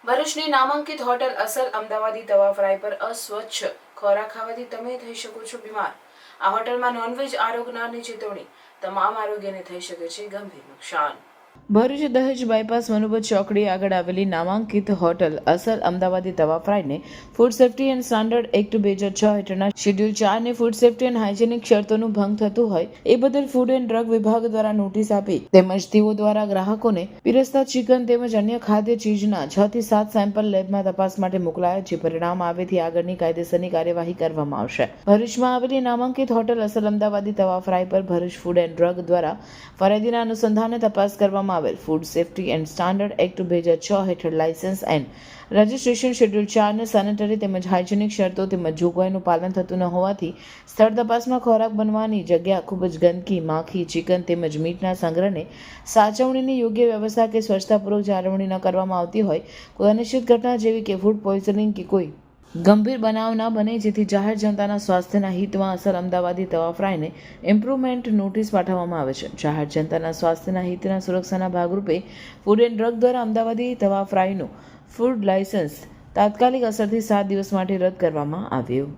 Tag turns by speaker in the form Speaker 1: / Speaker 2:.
Speaker 1: ભરૂચની નામાંકિત હોટેલ અસલ અમદાવાદી તવા ફ્રાય પર અસ્વચ્છ ખોરાક ખાવાથી તમે થઈ શકો છો બીમાર। આ હોટલમાં નોનવેજ આરોગનારની ચેતવણી, તમામ આરોગ્યને થઈ શકે છે ગંભીર નુકસાન। ભરૂચ દહેજ બાયપાસ મનુબત ચોકડી આગળ આવેલી નામાંકિત હોટલ અસલ અમદાવાદી તવા ફ્રાયને food safety and standard act 2006 હેઠળના શેડ્યુલ 4 ને ફૂડ સેફ્ટી એન્ડ હાઇજેનિક શરતોનું ભંગ થતું હોય એ બદલ ફૂડ એન્ડ ડ્રગ વિભાગ દ્વારા નોટિસ આપી તેમજ તેઓ દ્વારા ગ્રાહકોને પીરસતા ચિકન તેમજ અન્ય ખાદ્ય ચીજના 6 થી 7 સેમ્પલ લેબમાં તપાસ માટે મોકલાયા, જે પરિણામ આવેથી આગળની કાયદેસરની કાર્યવાહી કરવામાં આવશે। ભરૂચમાં આવેલી નામાંકિત હોટલ અસલ અમદાવાદી તવા ફ્રાય પર ભરૂચ ફૂડ એન્ડ ડ્રગ દ્વારા ફરિયાદીના અનુસંધાને તપાસ કરવામાં food safety and standard act 2006 હેઠળ લાયસન્સ એન્ડ રજિસ્ટ્રેશન શેડ્યુલ 4 ને સેનેટરી તેમજ હાઇજેનિક શરતો તેમજ જોગવાઈનું પાલન થતું ન હોવાથી સ્થળ તપાસમાં ખોરાક બનવાની જગ્યા ખૂબ જ ગંદકી, માખી, ચિકન તેમજ મીટના સંગ્રહને સાચવણીની યોગ્ય વ્યવસ્થા કે સ્વચ્છતાપૂર્વક જાળવણી ન કરવામાં આવતી હોય કોઈ અનિશ્ચિત ઘટના જેવી કે ફૂડ પોઈઝનિંગ કે કોઈ ગંભીર બનાવ ના બને, જેથી જાહેર જનતાના સ્વાસ્થ્યના હિતમાં અસલ અમદાવાદી તવા ફ્રાયને ઇમ્પ્રુવમેન્ટ નોટિસ પાઠવવામાં આવે છે। જાહેર જનતાના સ્વાસ્થ્યના હિતના સુરક્ષાના ભાગરૂપે ફૂડ એન્ડ ડ્રગ દ્વારા અમદાવાદી તવા ફ્રાયનું ફૂડ લાયસન્સ તાત્કાલિક અસરથી 7 દિવસ માટે રદ કરવામાં આવ્યું।